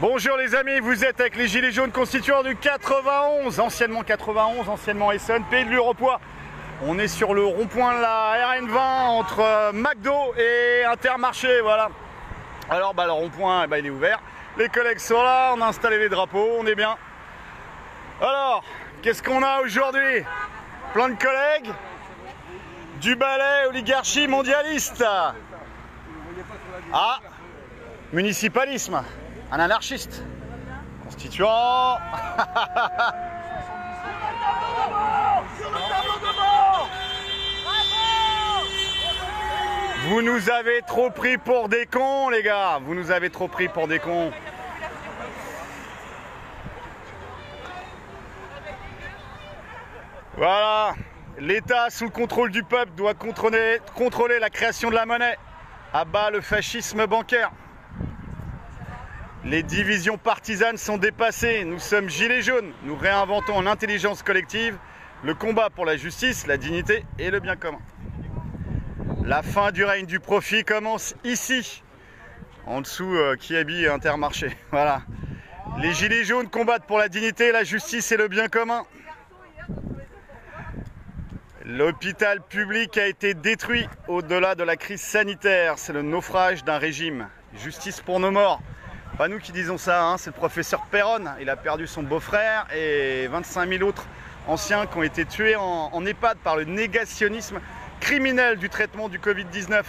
Bonjour les amis, vous êtes avec les Gilets jaunes constituants du 91, anciennement Essonne, pays de l'Uropois. On est sur le rond-point de la RN20 entre McDo et Intermarché, voilà. Alors le rond-point, il est ouvert, les collègues sont là, on a installé les drapeaux, on est bien. Alors, qu'est-ce qu'on a aujourd'hui? Plein de collègues, du balai oligarchie mondialiste. Ah, municipalisme, un anarchiste, constituant. Vous nous avez trop pris pour des cons, les gars. Vous nous avez trop pris pour des cons. Voilà. L'État, sous le contrôle du peuple, doit contrôler la création de la monnaie. À bas le fascisme bancaire. Les divisions partisanes sont dépassées. Nous sommes gilets jaunes. Nous réinventons en intelligence collective le combat pour la justice, la dignité et le bien commun. La fin du règne du profit commence ici. En dessous, Kiabi et Intermarché. Voilà. Les gilets jaunes combattent pour la dignité, la justice et le bien commun. L'hôpital public a été détruit au-delà de la crise sanitaire. C'est le naufrage d'un régime. Justice pour nos morts. Pas nous qui disons ça, hein, c'est le professeur Perron. Il a perdu son beau-frère et 25 000 autres anciens qui ont été tués en EHPAD par le négationnisme criminel du traitement du Covid-19.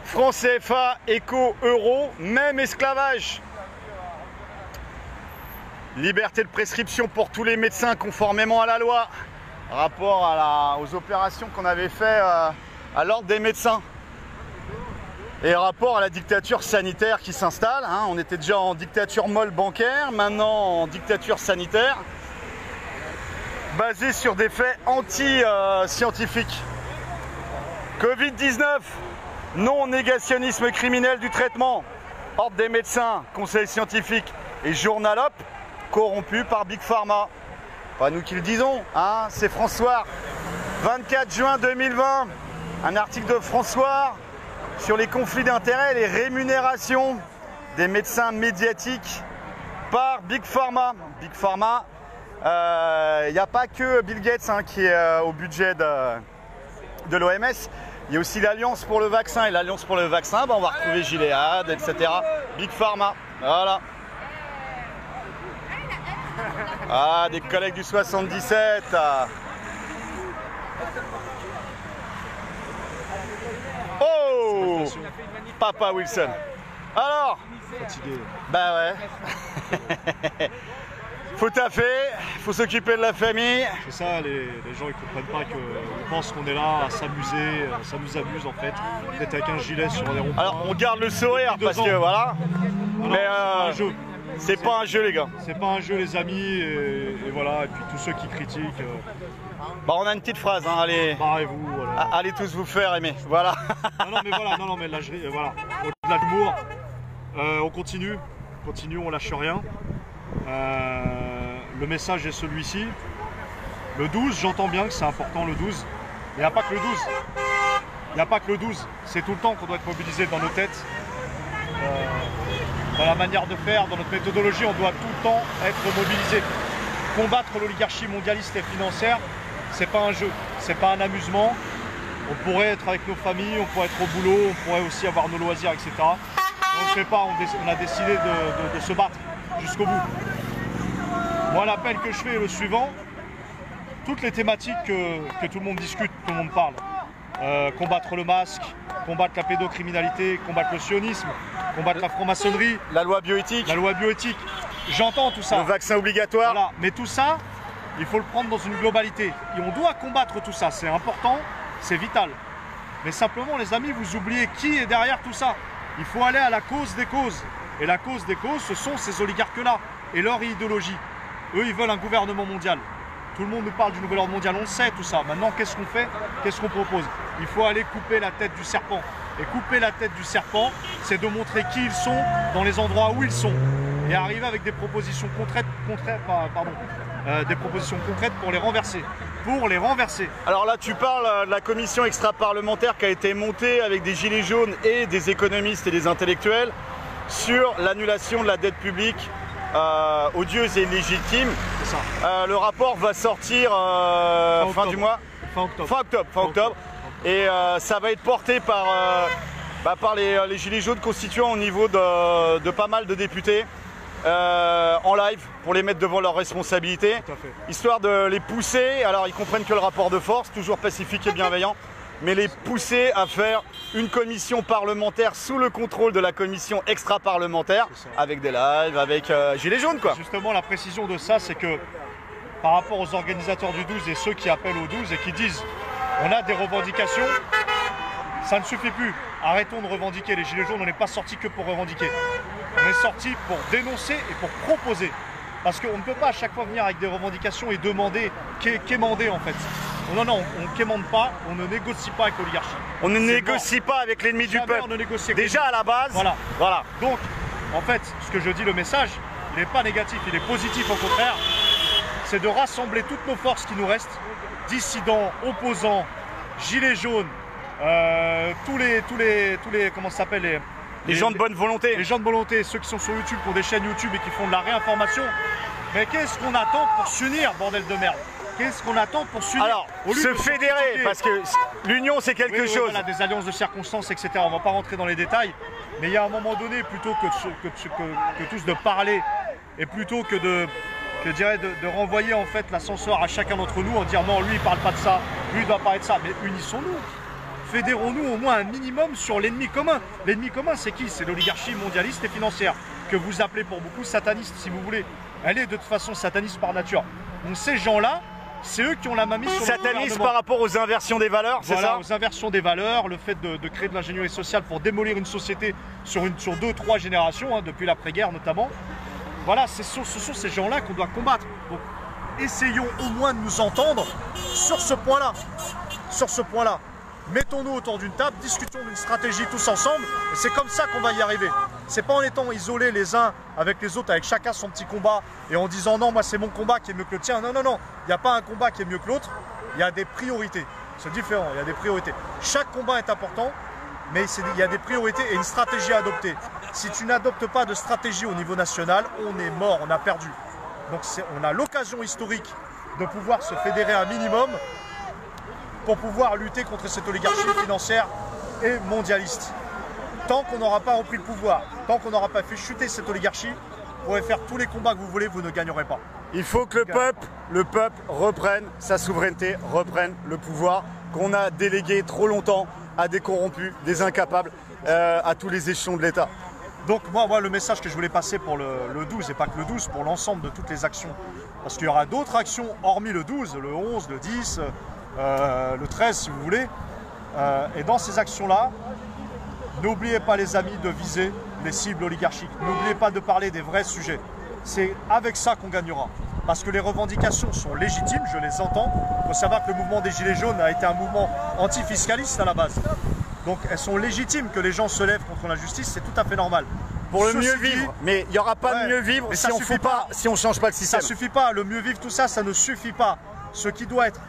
Franc CFA, éco, euro, même esclavage. Liberté de prescription pour tous les médecins conformément à la loi. Rapport aux opérations qu'on avait fait à l'ordre des médecins. Et rapport à la dictature sanitaire qui s'installe. Hein. On était déjà en dictature molle bancaire, maintenant en dictature sanitaire. Basée sur des faits anti-scientifiques. Covid-19, non-négationnisme criminel du traitement. Ordre des médecins, conseil scientifique et Journalop, corrompu par Big Pharma. Pas nous qui le disons, hein, c'est François. 24 juin 2020, un article de François sur les conflits d'intérêts et les rémunérations des médecins médiatiques par Big Pharma. Big Pharma, il n'y a pas que Bill Gates qui est au budget de l'OMS. Il y a aussi l'Alliance pour le vaccin. Et l'Alliance pour le vaccin, on va retrouver Gilead, etc. Big Pharma, voilà. Ah, des collègues du 77. Oh, Papa Wilson. Alors, fatigué. Bah ouais. Faut taffer, faut s'occuper de la famille. C'est ça, les gens ils comprennent pas qu'ils pensent qu'on est là à s'amuser, ça nous amuse en fait, d'être avec un gilet sur les ronds-points. Alors on garde le sourire parce que voilà. Alors, mais c'est pas un jeu les gars. C'est pas un jeu les amis et voilà, et puis tous ceux qui critiquent. On a une petite phrase, hein, allez. Barrez-vous, voilà. Allez tous vous faire aimer, voilà. Non mais voilà, non mais là voilà, au-delà de l'humour, on continue, on lâche rien. Le message est celui-ci. Le 12, j'entends bien que c'est important le 12. Il n'y a pas que le 12. Il n'y a pas que le 12. C'est tout le temps qu'on doit être mobilisé dans nos têtes. Dans la manière de faire, dans notre méthodologie, on doit tout le temps être mobilisé. Combattre l'oligarchie mondialiste et financière, c'est pas un jeu, c'est pas un amusement. On pourrait être avec nos familles, on pourrait être au boulot, on pourrait aussi avoir nos loisirs, etc. On ne le fait pas, on a décidé de se battre jusqu'au bout. Moi, l'appel que je fais est le suivant. Toutes les thématiques que tout le monde discute, tout le monde parle. Combattre le masque, combattre la pédocriminalité, combattre le sionisme, combattre la franc-maçonnerie. La loi bioéthique. La loi bioéthique. J'entends tout ça. Le vaccin obligatoire. Voilà. Mais tout ça, il faut le prendre dans une globalité. Et on doit combattre tout ça. C'est important, c'est vital. Mais simplement, les amis, vous oubliez qui est derrière tout ça. Il faut aller à la cause des causes. Et la cause des causes, ce sont ces oligarques-là et leur idéologie. Eux, ils veulent un gouvernement mondial. Tout le monde nous parle du nouvel ordre mondial, on sait tout ça. Maintenant, qu'est-ce qu'on fait? Qu'est-ce qu'on propose? Il faut aller couper la tête du serpent. Et couper la tête du serpent, c'est de montrer qui ils sont dans les endroits où ils sont. Et arriver avec des propositions concrètes pour les renverser. Alors là, tu parles de la commission extra-parlementaire qui a été montée avec des gilets jaunes et des économistes et des intellectuels sur l'annulation de la dette publique odieuse et illégitime. Le rapport va sortir fin du mois. Fin octobre. Et ça va être porté par les Gilets jaunes constituants au niveau de pas mal de députés en live pour les mettre devant leurs responsabilités, histoire de les pousser. Alors ils comprennent que le rapport de force, toujours pacifique et bienveillant, mais les pousser à faire une commission parlementaire sous le contrôle de la commission extra-parlementaire, avec des lives, avec Gilets jaunes quoi. Justement la précision de ça, c'est que par rapport aux organisateurs du 12 et ceux qui appellent au 12 et qui disent on a des revendications, ça ne suffit plus. Arrêtons de revendiquer. Les Gilets jaunes, on n'est pas sortis que pour revendiquer. On est sortis pour dénoncer et pour proposer. Parce qu'on ne peut pas à chaque fois venir avec des revendications et demander, quémander en fait. Non, on ne quémande pas, on ne négocie pas avec l'oligarchie. On ne négocie pas avec l'ennemi du peuple. Déjà à la base. Voilà. Donc, en fait, ce que je dis, le message, il n'est pas négatif, il est positif au contraire. C'est de rassembler toutes nos forces qui nous restent, dissidents, opposants, gilets jaunes, tous les comment ça s'appelle, les gens de bonne volonté. Les gens de volonté, ceux qui sont sur YouTube, qui ont des chaînes YouTube et qui font de la réinformation. Mais qu'est-ce qu'on attend pour s'unir, bordel de merde? Qu'est-ce qu'on attend pour s'unir? Alors, se fédérer, parce que l'union c'est quelque chose. Voilà, des alliances de circonstances, etc. On ne va pas rentrer dans les détails. Mais il y a un moment donné, plutôt que tous de parler, et plutôt que de renvoyer en fait l'ascenseur à chacun d'entre nous en disant non, lui il parle pas de ça, lui il doit parler de ça, mais unissons-nous. Fédérons-nous au moins un minimum sur l'ennemi commun. L'ennemi commun, c'est qui? C'est l'oligarchie mondialiste et financière, que vous appelez pour beaucoup sataniste si vous voulez. Elle est de toute façon sataniste par nature. Donc ces gens-là, c'est eux qui ont la main mise sur le gouvernement. Sataniste par rapport aux inversions des valeurs, c'est ça? Aux inversions des valeurs, le fait de créer de l'ingénierie sociale pour démolir une société sur 2-3 générations, depuis l'après-guerre notamment. Voilà, ce sont ces gens-là qu'on doit combattre. Donc essayons au moins de nous entendre sur ce point-là. Sur ce point-là. Mettons-nous autour d'une table, discutons d'une stratégie tous ensemble, et c'est comme ça qu'on va y arriver. C'est pas en étant isolés les uns avec les autres, avec chacun son petit combat, et en disant non, moi c'est mon combat qui est mieux que le tien. Non, il n'y a pas un combat qui est mieux que l'autre, il y a des priorités. C'est différent, il y a des priorités. Chaque combat est important, mais il y a des priorités et une stratégie à adopter. Si tu n'adoptes pas de stratégie au niveau national, on est mort, on a perdu. Donc on a l'occasion historique de pouvoir se fédérer un minimum pour pouvoir lutter contre cette oligarchie financière et mondialiste. Tant qu'on n'aura pas repris le pouvoir, tant qu'on n'aura pas fait chuter cette oligarchie, vous pourrez faire tous les combats que vous voulez, vous ne gagnerez pas. Il faut que le peuple reprenne sa souveraineté, reprenne le pouvoir qu'on a délégué trop longtemps à des corrompus, des incapables, à tous les échelons de l'État. Donc moi, le message que je voulais passer pour le 12, et pas que le 12, pour l'ensemble de toutes les actions, parce qu'il y aura d'autres actions hormis le 12, le 11, le 10, le 13 si vous voulez, et dans ces actions-là, n'oubliez pas les amis de viser les cibles oligarchiques, n'oubliez pas de parler des vrais sujets, c'est avec ça qu'on gagnera, parce que les revendications sont légitimes, je les entends, il faut savoir que le mouvement des Gilets jaunes a été un mouvement antifiscaliste à la base, donc elles sont légitimes que les gens se lèvent contre la justice, c'est tout à fait normal. Pour le mieux vivre, mais il n'y aura pas de mieux vivre si on ne change pas le système. Ça ne suffit pas, le mieux vivre, tout ça, ça ne suffit pas. Ce qui doit être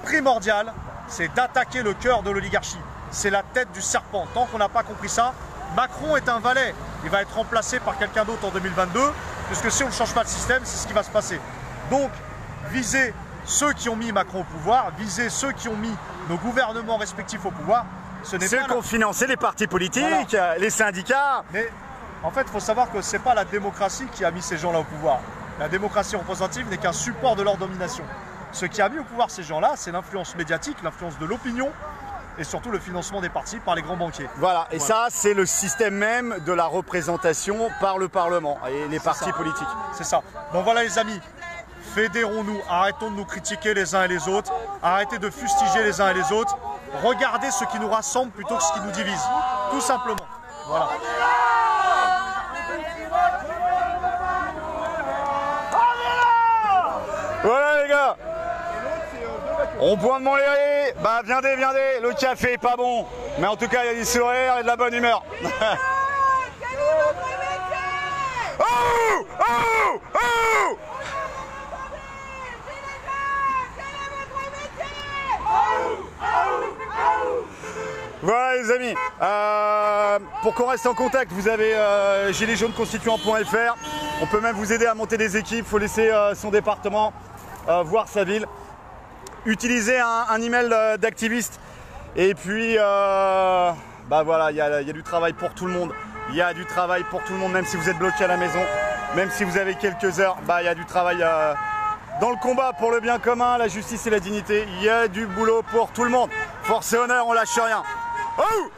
primordial, c'est d'attaquer le cœur de l'oligarchie. C'est la tête du serpent. Tant qu'on n'a pas compris ça, Macron est un valet. Il va être remplacé par quelqu'un d'autre en 2022, puisque si on ne change pas le système, c'est ce qui va se passer. Donc, visez ceux qui ont mis Macron au pouvoir, visez ceux qui ont mis nos gouvernements respectifs au pouvoir. Ceux qui ont financé les partis politiques, voilà. Les syndicats. Mais en fait, il faut savoir que ce n'est pas la démocratie qui a mis ces gens-là au pouvoir. La démocratie représentative n'est qu'un support de leur domination. Ce qui a mis au pouvoir ces gens-là, c'est l'influence médiatique, l'influence de l'opinion et surtout le financement des partis par les grands banquiers. Voilà, et ça, c'est le système même de la représentation par le Parlement et les partis politiques. C'est ça. Donc voilà les amis, fédérons-nous, arrêtons de nous critiquer les uns et les autres, arrêtez de fustiger les uns et les autres, regardez ce qui nous rassemble plutôt que ce qui nous divise, tout simplement. Voilà. Voilà les gars, on point de Montlhéry, bah viendez, le café est pas bon, mais en tout cas il y a des sourires et de la bonne humeur. Oh, oh, oh. Voilà les amis, pour qu'on reste en contact, vous avez giletsjaunesconstituants.fr. On peut même vous aider à monter des équipes. Il faut laisser son département, voir sa ville. Utilisez un email d'activiste. Et puis, bah voilà, il y a du travail pour tout le monde. Il y a du travail pour tout le monde, même si vous êtes bloqué à la maison, même si vous avez quelques heures, bah il y a du travail dans le combat pour le bien commun, la justice et la dignité. Il y a du boulot pour tout le monde. Force et honneur, on lâche rien. Oh!